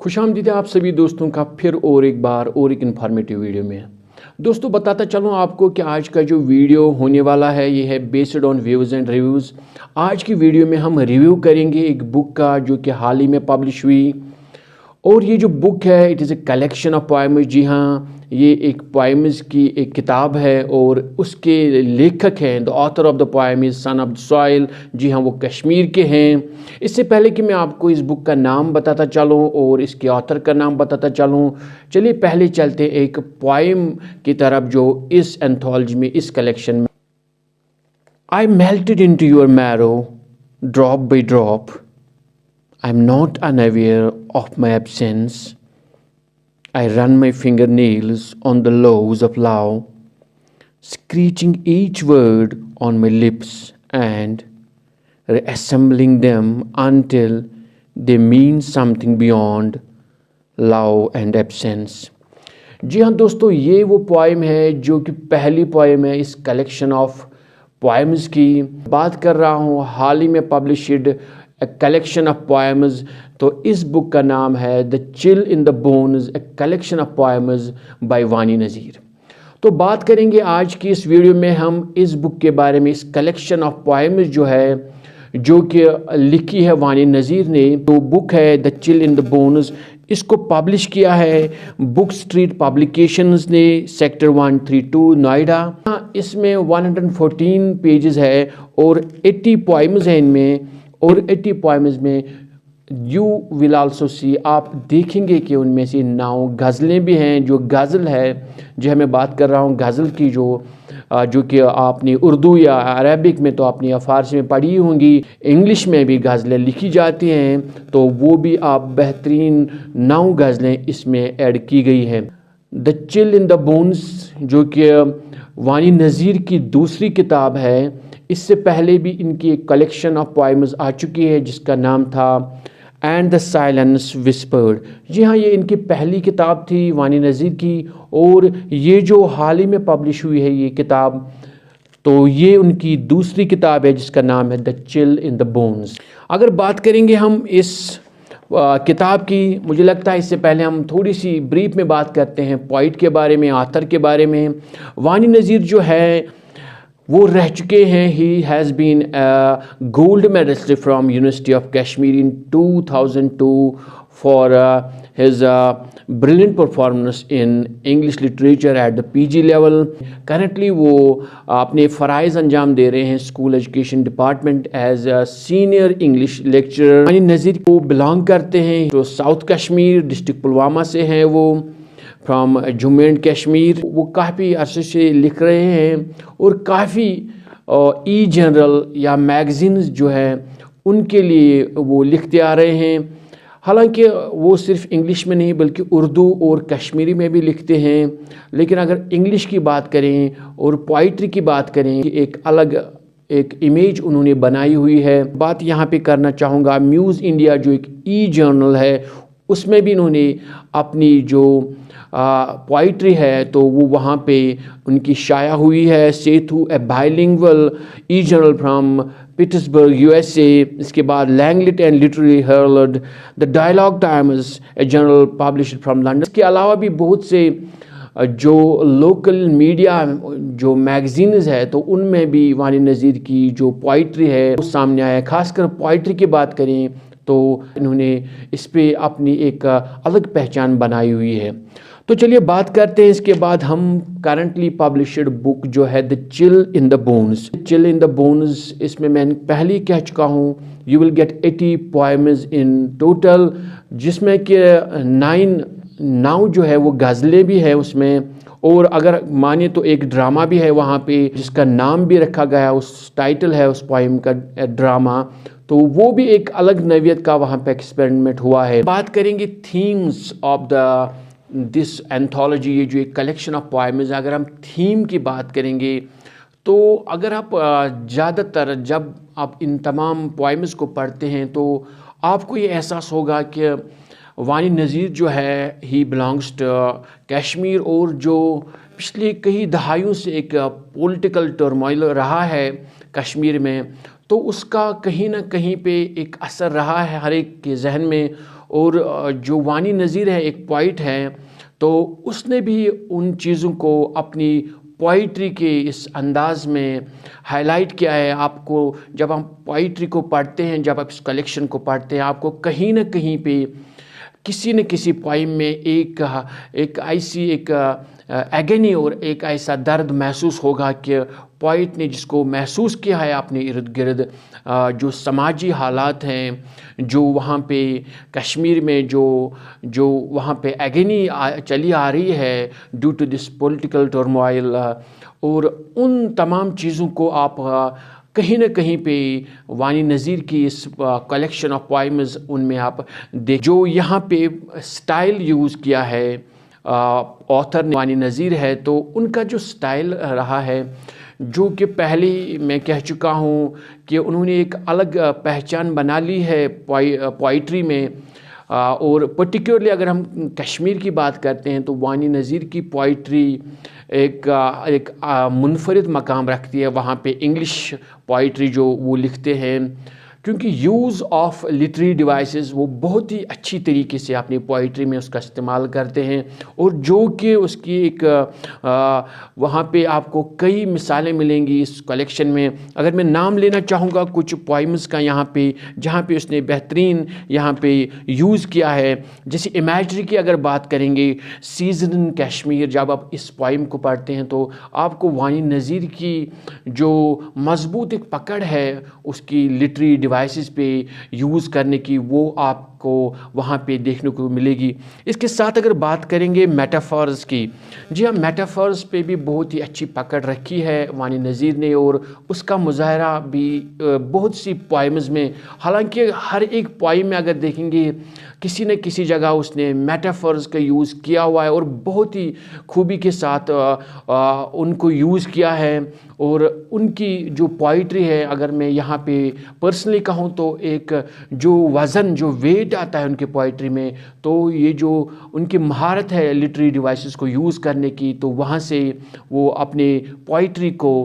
खुशामदीद है आप सभी दोस्तों का फिर और एक बार और एक इन्फॉर्मेटिव वीडियो में। दोस्तों बताता चलूँ आपको कि आज का जो वीडियो होने वाला है ये है based on views and reviews. आज की वीडियो में हम रिव्यू करेंगे एक बुक का जो कि हाल ही में पब्लिश हुई, और ये जो बुक है it is a collection of poems. जी हाँ, ये एक पोएम्स की एक किताब है और उसके लेखक हैं the author of the poem is son of the soil. जी हाँ, वो कश्मीर के हैं। इससे पहले कि मैं आपको इस बुक का नाम बताता चलूँ और इसके ऑथर का नाम बताता चलूँ, चलिए पहले चलते एक पोएम की तरफ जो इस एंथोलॉजी में, इस कलेक्शन में। I melted into your marrow drop by drop, I am not unaware of my absence. I run my fingernails on the laws of love, screeching each word on my lips and reassembling them until they mean something beyond love and absence. जी हाँ दोस्तों, ये वो poem है जो कि पहली poem है इस कलेक्शन ऑफ पोएम्स की। बात कर रहा हूँ हाल ही में पब्लिश्ड कलेक्शन ऑफ पोएम्स। तो इस बुक का नाम है the chill in the bones, a collection of poems by Wani Nazir. तो बात करेंगे आज की इस वीडियो में हम इस बुक के बारे में, इस कलेक्शन ऑफ पोएम्स जो है, जो कि लिखी है वानी नज़ीर ने। तो बुक है the chill in the bones. इसको पब्लिश किया है बुक स्ट्रीट पब्लिकेशंस ने, सेक्टर 132 नोएडा। इसमें 114 पेजेस है और 80 पोएम्स हैं इनमें। और 80 पोएम्स में यू विल आल्सो सी, आप देखेंगे कि उनमें से 9 गज़लें भी हैं। जो गज़ल है, जो मैं बात कर रहा हूँ गज़ल की, जो कि आपने उर्दू या अरबिक में तो आपने या फ़ारसी में पढ़ी होंगी, इंग्लिश में भी गज़लें लिखी जाती हैं, तो वो भी आप बेहतरीन 9 गज़लें इसमें ऐड की गई हैं। The chill in the bones जो कि वानी नज़ीर की दूसरी किताब है। इससे पहले भी इनकी एक कलेक्शन ऑफ पोएम्स आ चुकी है जिसका नाम था एंड द साइलेंस विस्पर्ड। जी हाँ, ये इनकी पहली किताब थी वानी नज़ीर की, और ये जो हाल ही में पब्लिश हुई है ये किताब, तो ये उनकी दूसरी किताब है जिसका नाम है the chill in the bones. अगर बात करेंगे हम इस किताब की, मुझे लगता है इससे पहले हम थोड़ी सी ब्रीफ में बात करते हैं पोइट के बारे में, ऑथर के बारे में। वानी नज़ीर जो है वो रह चुके हैं, he has been gold medalist from university of Kashmir in 2002 for his brilliant performance in English literature at the PG level. Currently वो अपने फ़राइज़ अंजाम दे रहे हैं school education department as a senior English lecturer. Wani Nazir को बिलोंग करते हैं जो साउथ कश्मीर डिस्ट्रिक्ट पुलवामा से हैं, वो फ्रॉम जम्मू एंड कश्मीर। वो काफ़ी अरसे से लिख रहे हैं और काफ़ी ई जनरल या मैगज़ीन्स जो है उनके लिए वो लिखते आ रहे हैं। हालांकि वो सिर्फ इंग्लिश में नहीं बल्कि उर्दू और कश्मीरी में भी लिखते हैं। लेकिन अगर इंग्लिश की बात करें और पोइट्री की बात करें, एक अलग एक इमेज उन्होंने बनाई हुई है। बात यहाँ पे करना चाहूँगा म्यूज़ इंडिया जो एक ई जर्नल है, उसमें भी इन्होंने अपनी जो पोइट्री है तो वो वहाँ पे उनकी शाया हुई है। Setu a bilingual e journal from Pittsburgh USA। इसके बाद Langlit and Literary Herald, the Dialogue Times a journal published from London. इसके अलावा भी बहुत से जो लोकल मीडिया जो मैगज़ीन्स है तो उनमें भी वानी नज़ीर की जो पोइट्री है वो सामने आया है। खासकर पोइट्री की बात करें तो इन्होंने इस पे अपनी एक अलग पहचान बनाई हुई है। तो चलिए बात करते हैं इसके बाद हम करंटली पब्लिश्ड बुक जो है the chill in the bones. Chill in the bones, इसमें मैं पहले ही कह चुका हूँ you will get 80 poems in total, जिसमें कि 9 जो है वो गज़लें भी है उसमें, और अगर माने तो एक ड्रामा भी है वहाँ पे जिसका नाम भी रखा गया, उस टाइटल है उस पोएम का ड्रामा। तो वो भी एक अलग नवियत का वहाँ पे एक्सपेरिमेंट हुआ है। बात करेंगे थीम्स ऑफ दिस एंथोलॉजी, ये जो एक कलेक्शन ऑफ पोएम्स। अगर हम थीम की बात करेंगे तो अगर आप ज़्यादातर जब आप इन तमाम पोएम्स को पढ़ते हैं तो आपको ये एहसास होगा कि वानी नज़ीर जो है ही बिलोंग्स टू कश्मीर, और जो पिछले कई दहाइयों से एक पॉलिटिकल टर्मोइल रहा है कश्मीर में, तो उसका कहीं ना कहीं पे एक असर रहा है हर एक के जहन में। اور جو وانی نذیر ہے ایک پوائٹ ہے، تو اس نے بھی ان چیزوں کو اپنی پوئٹری کے اس انداز میں ہائی لائٹ کیا ہے۔ آپ کو جب ہم پوئٹری کو پڑھتے ہیں، جب آپ اس کلیکشن کو پڑھتے ہیں، آپ کو کہیں نہ کہیں پہ کسی نہ کسی پوائم میں ایک ایسی ایگنی اور ایک ایسا درد محسوس ہوگا کہ پوائٹ نے جس کو محسوس کیا ہے اپنے ارد گرد، جو سماجی حالات ہیں، جو وہاں پہ کشمیر میں جو وہاں پہ ایگنی چلی آ رہی ہے due to this political turmoil, اور ان تمام چیزوں کو آپ کہیں نہ کہیں پہ وانی نذیر کی اس کلیکشن آف پوائمز ان میں آپ دیکھ، جو یہاں پہ سٹائل یوز کیا ہے آتھر نے، وانی نذیر ہے، تو ان کا جو سٹائل رہا ہے، جو کہ پہلے میں کہہ چکا ہوں کہ انہوں نے ایک الگ پہچان بنا لی ہے پوائٹری میں، اور پرٹیکولرلی اگر ہم کشمیر کی بات کرتے ہیں تو وانی نذیر کی پوائٹری ایک منفرد مقام رکھتی ہے وہاں پہ۔ انگلش پوائٹری جو وہ لکھتے ہیں، کیونکہ یوز آف لٹری ڈیوائسز وہ بہت ہی اچھی طریقے سے اپنی پوائٹری میں اس کا استعمال کرتے ہیں، اور جو کہ اس کی ایک وہاں پہ آپ کو کئی مثالیں ملیں گی اس کلیکشن میں۔ اگر میں نام لینا چاہوں گا کچھ پوائمز کا یہاں پہ جہاں پہ اس نے بہترین یہاں پہ یوز کیا ہے، جیسے امیجری کی اگر بات کریں گے، سیزن ان کشمیر، جب آپ اس پوائم کو پڑھتے ہیں تو آپ کو وانی نذیر کی جو مضبوط ایک پکڑ ہے اس کی لٹری ڈیوائسز پہ یوز کرنے کی، وہ آپ کو وہاں پہ دیکھنے کو ملے گی۔ اس کے ساتھ اگر بات کریں گے میٹافورز کی، جی ہاں، میٹافورز پہ بھی بہت ہی اچھی پکڑ رکھی ہے وانی نذیر نے، اور اس کا مظاہرہ بھی بہت سی پوائمز میں، حالانکہ ہر ایک پوائم میں اگر دیکھیں گے کسی نہ کسی جگہ اس نے میٹافورز کا یوز کیا ہوا ہے، اور بہت ہی خوبی کے ساتھ ان کو یوز کیا ہے۔ اور ان کی جو پوائٹری ہے، اگر میں یہاں پہ پرسنلی کہوں تو ایک جو وزن، جو ویٹ آتا ہے ان کی پوائٹری میں، تو یہ جو ان کی مہارت ہے لٹری ڈیوائسز کو یوز کرنے کی، تو وہاں سے وہ اپنے پوائٹری کو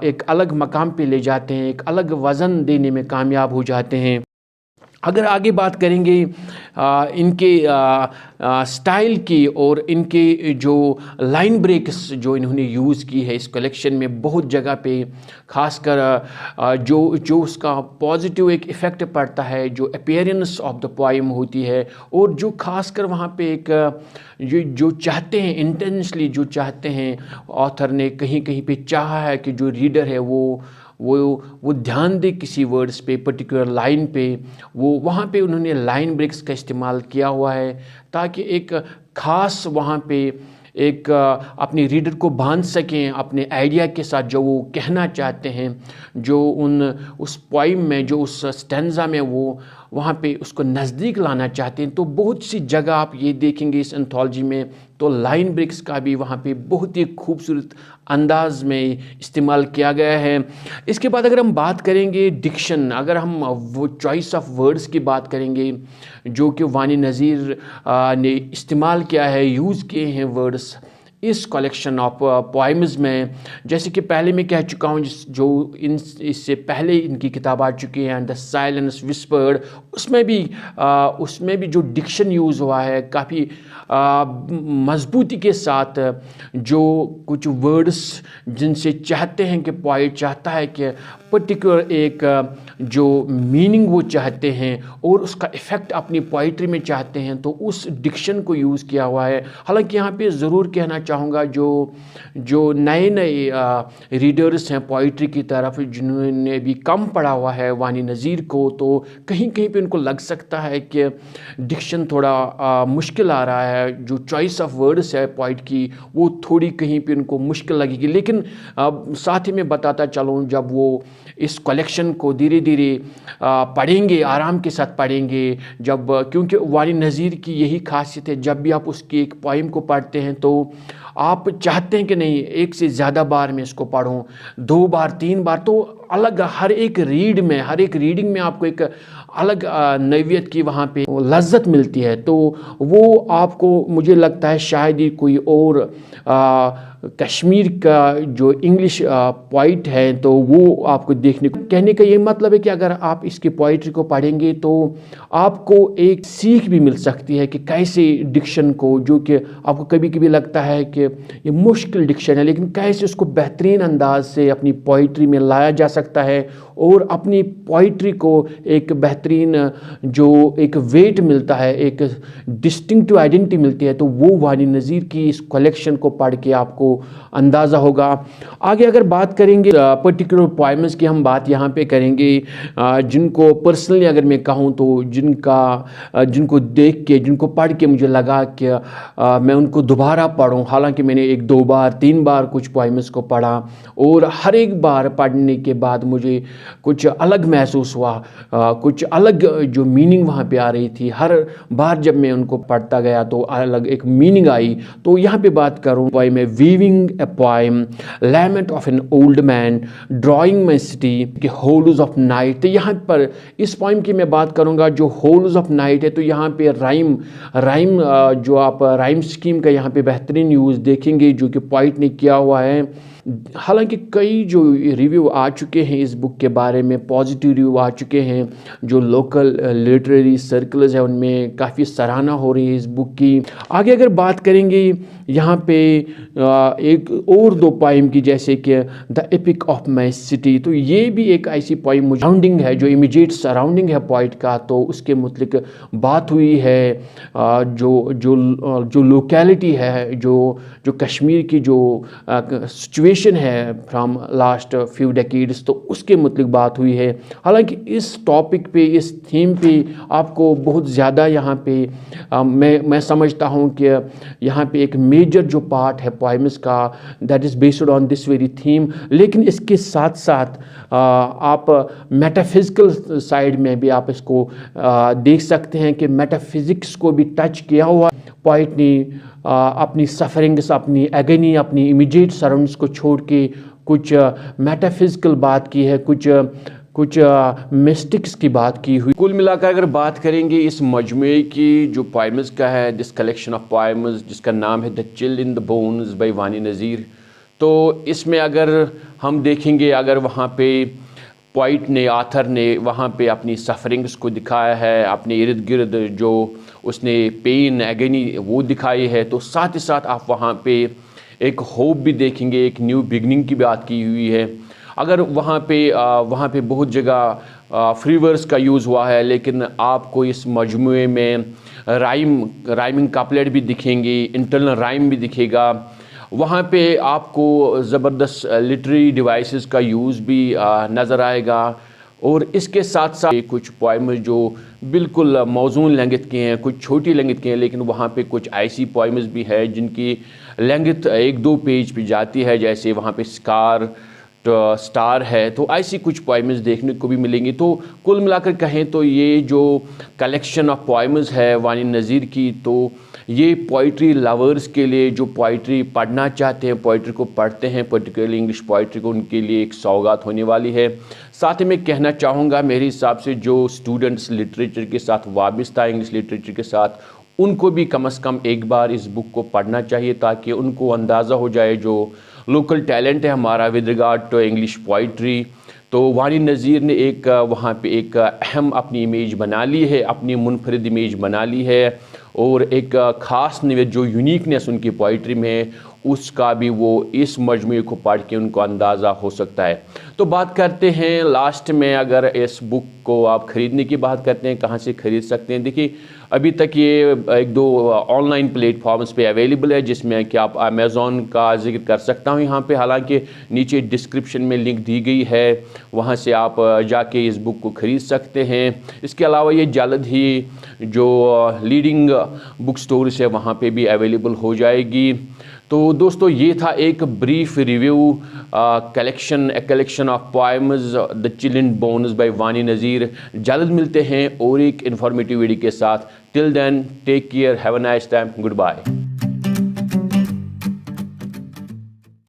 ایک الگ مقام پہ لے جاتے ہیں، ایک الگ وزن دینے میں کامیاب ہو جاتے ہیں۔ اگر آگے بات کریں گے ان کے سٹائل کی اور ان کے جو لائن بریکس جو انہوں نے یوز کی ہے اس کلیکشن میں بہت جگہ پہ، خاص کر جو اس کا پازیٹیو ایک ایفیکٹ پڑتا ہے، جو اپیئرنس آف دا پوائم ہوتی ہے، اور جو خاص کر وہاں پہ ایک جو چاہتے ہیں انٹینشلی، جو چاہتے ہیں آتھر نے کہیں کہیں پہ چاہا ہے کہ جو ریڈر ہے وہ دھیان دے کسی ورڈز پہ، پرٹیکولر لائن پہ، وہاں پہ انہوں نے لائن بریکس کا استعمال کیا ہوا ہے تاکہ ایک خاص وہاں پہ ایک اپنے ریڈر کو باندھ سکیں اپنے آئیڈیا کے ساتھ، جو وہ کہنا چاہتے ہیں، جو اس پوائم میں، جو اس سٹینزا میں وہ وہاں پہ اس کو نزدیک لانا چاہتے ہیں۔ تو بہت سی جگہ آپ یہ دیکھیں گے اس انتھولوجی میں، تو لائن بریکس کا بھی وہاں پہ بہت ہی خوبصورت انداز میں استعمال کیا گیا ہے۔ اس کے بعد اگر ہم بات کریں گے ڈکشن، اگر ہم وہ چوائس آف ورڈز کی بات کریں گے جو کہ وانی نذیر نے استعمال کیا ہے، یوز کیے ہیں ورڈز اس کلیکشن آف پوائمز میں، جیسے کہ پہلے میں کہہ چکا ہوں، جو اس سے پہلے ان کی کتاب آ چکی ہے دا سائلنس وسپرڈ، اس میں بھی جو ڈکشن یوز ہوا ہے کافی مضبوطی کے ساتھ، جو کچھ ورڈز جن سے چاہتے ہیں کہ پوائٹ چاہتا ہے کہ پرٹیکولر ایک جو میننگ وہ چاہتے ہیں اور اس کا ایفیکٹ اپنی پوائٹری میں چاہتے ہیں، تو اس ڈکشن کو یوز کیا ہوا ہے۔ حالانکہ یہاں پہ ضرور کہنا چاہوں گا جو نئے ریڈرز ہیں پوائٹری کی طرف، جنہوں نے بھی کم پڑھا ہوا ہے وانی نذیر کو، تو کہیں کہیں پہ ان کو لگ سکتا ہے کہ ڈکشن تھوڑا مشکل آ رہا ہے، جو چوائس آف ورڈز ہے پوائٹ کی وہ تھوڑی کہیں پہ ان کو مشکل لگے گی، لیکن ساتھ ہی میں بتاتا چلوں جب وہ اس کلیکشن کو دھیرے دھیرے پڑھیں گے، آرام کے ساتھ پڑھیں گے، کیونکہ وانی نذیر کی یہی خاصیت ہے، جب بھی آپ اس کی ایک پوائم کو پڑھتے ہیں تو آپ چاہتے ہیں کہ نہیں ایک سے زیادہ بار میں اس کو پڑھوں، 2 بار 3 بار، تو अलग हर एक रीडिंग में आपको एक अलग नवीयत की वहाँ पे लज्जत मिलती है। तो वो आपको मुझे लगता है शायद ही कोई और कश्मीर का जो इंग्लिश पोइट है तो वो आपको देखने को, कहने का ये मतलब है कि अगर आप इसकी पोइट्री को पढ़ेंगे तो आपको एक सीख भी मिल सकती है कि कैसे डिक्शन को, जो कि आपको कभी कभी लगता है कि ये मुश्किल डिक्शन है, लेकिन कैसे उसको बेहतरीन अंदाज से अपनी पोइट्री में लाया जा सकता है और अपनी पोइट्री को एक बेहतरीन जो एक वेट मिलता है, एक डिस्टिंक्टिव आइडेंटिटी मिलती है, तो वो वानी नज़ीर की इस कलेक्शन को पढ़ के आपको अंदाज़ा होगा। आगे अगर बात करेंगे पर्टिकुलर पोएम्स की, हम बात यहाँ पे करेंगे जिनको पर्सनली अगर मैं कहूँ तो जिनको देख के, जिनको पढ़ के मुझे लगा कि मैं उनको दोबारा पढ़ूँ। हालांकि मैंने 1, 2 बार, 3 बार कुछ पोएम्स को पढ़ा और हर एक बार पढ़ने के बाद मुझे कुछ अलग महसूस हुआ, कुछ अलग जो मीनिंग वहाँ पे आ रही थी। हर बार जब मैं उनको पढ़ता गया तो अलग एक मीनिंग आई। तो यहाँ पे बात करूँ पोएम है weaving a poem, lament of an old man, drawing my city के होल्स ऑफ नाइट। तो यहाँ पर इस पोएम की मैं बात करूँगा जो होल्स ऑफ नाइट है, तो यहाँ पे राइम जो आप राइम स्कीम का यहाँ पे बेहतरीन यूज़ देखेंगे जो कि पोइट ने किया हुआ है। हालांकि कई जो रिव्यू आ चुके हैं इस बुक के बारे में, पॉजिटिव रिव्यू आ चुके हैं, जो लोकल लिटरेरी सर्कल्स है उनमें काफ़ी सराहना हो रही है इस बुक की। आगे अगर बात करेंगे यहाँ पे एक और 2 पोएम की, जैसे कि the epic of my city, तो ये भी एक ऐसी पोएम सराउंडिंग है, जो इमीडिएट सराउंडिंग है पोइट का, तो उसके मुतलिक बात हुई है। जो लोकेलिटी है, जो कश्मीर की जो सिचुएशन है फ्रॉम लास्ट फ्यू डेकेड्स, तो उसके मुतलिक बात हुई है। हालांकि इस टॉपिक पे, इस थीम पे आपको बहुत ज़्यादा यहाँ पे मैं समझता हूँ कि यहाँ पे एक मेजर जो पार्ट है पोएम्स का, that is based on this very theme. लेकिन इसके साथ साथ आप मेटाफिजिकल साइड में भी आप इसको देख सकते हैं कि मेटाफिजिक्स को भी टच किया हुआ पोइट ने। अपनी सफरिंग्स, अपनी एगनी, अपनी इमीडिएट सराउंड्स को छोड़ के कुछ मेटाफिजिकल बात की है, कुछ मिस्टिक्स की बात की हुई। कुल मिलाकर अगर बात करेंगे इस मजमूए की जो पोएम्स का है, दिस कलेक्शन ऑफ पोएम्स जिसका नाम है the chill in the bones by Wani Nazir, तो इसमें अगर हम देखेंगे, अगर वहाँ पे पोइट ने, आथर ने वहाँ पे अपनी सफरिंग्स को दिखाया है, अपने इर्द गिर्द जो उसने पेन, एगनी वो दिखाई है, तो साथ ही साथ आप वहाँ पे एक होप भी देखेंगे, एक न्यू बिगनिंग की बात की हुई है। अगर वहाँ पे बहुत जगह फ्री वर्स का यूज़ हुआ है, लेकिन आपको इस मजमूए में राइमिंग कपलेट भी दिखेंगे, इंटरनल राइम भी दिखेगा। वहाँ पे आपको ज़बरदस्त लिटरेरी डिवाइसेस का यूज़ भी नज़र आएगा। और इसके साथ साथ कुछ पोएम जो बिल्कुल मौजून लेंथ के हैं, कुछ छोटी लेंथ के हैं, लेकिन वहाँ पे कुछ ऐसी पोएम्स भी है जिनकी लेंथ 1-2 पेज पे जाती है, जैसे वहाँ पे स्टार है। तो ऐसी कुछ पोएम्स देखने को भी मिलेंगी। तो कुल मिलाकर कहें तो ये जो कलेक्शन ऑफ पोएम्स है वानी नज़ीर की, तो ये पोइट्री लवर्स के लिए, जो पोइट्री पढ़ना चाहते हैं, पोइट्री को पढ़ते हैं, पर्टिकुलरली इंग्लिश पोइट्री को, उनके लिए एक सौगात होने वाली है। साथ ही मैं कहना चाहूँगा, मेरे हिसाब से जो स्टूडेंट्स लिटरेचर के साथ वाबस्ता है, इंग्लिश लिटरेचर के साथ, उनको भी कम से कम एक बार इस बुक को पढ़ना चाहिए, ताकि उनको अंदाज़ा हो जाए जो लोकल टैलेंट है हमारा with regard to English poetry. तो वानी नज़ीर ने एक वहाँ पे एक अहम अपनी इमेज बना ली है, अपनी मुनफरिद इमेज बना ली है, और एक ख़ास जो यूनिकनेस उनकी पोइट्री में है, उसका भी वो इस मजमूए को पढ़ के उनको अंदाज़ा हो सकता है। तो बात करते हैं लास्ट में, अगर इस बुक को आप ख़रीदने की बात करते हैं, कहाँ से ख़रीद सकते हैं। देखिए, अभी तक ये 1-2 ऑनलाइन प्लेटफॉर्म्स पे अवेलेबल है, जिसमें कि आप अमेज़ॉन का जिक्र कर सकता हूँ यहाँ पे, हालांकि नीचे डिस्क्रिप्शन में लिंक दी गई है, वहाँ से आप जाके इस बुक को ख़रीद सकते हैं। इसके अलावा ये जल्द ही जो लीडिंग बुक स्टोर्स है वहाँ पे भी अवेलेबल हो जाएगी। तो दोस्तों, ये था एक brief review collection of poems the chill in bones by Wani Nazir. जल्द मिलते हैं और एक इन्फॉर्मेटिव वीडियो के साथ। Till then, take care, have a nice time, good bye.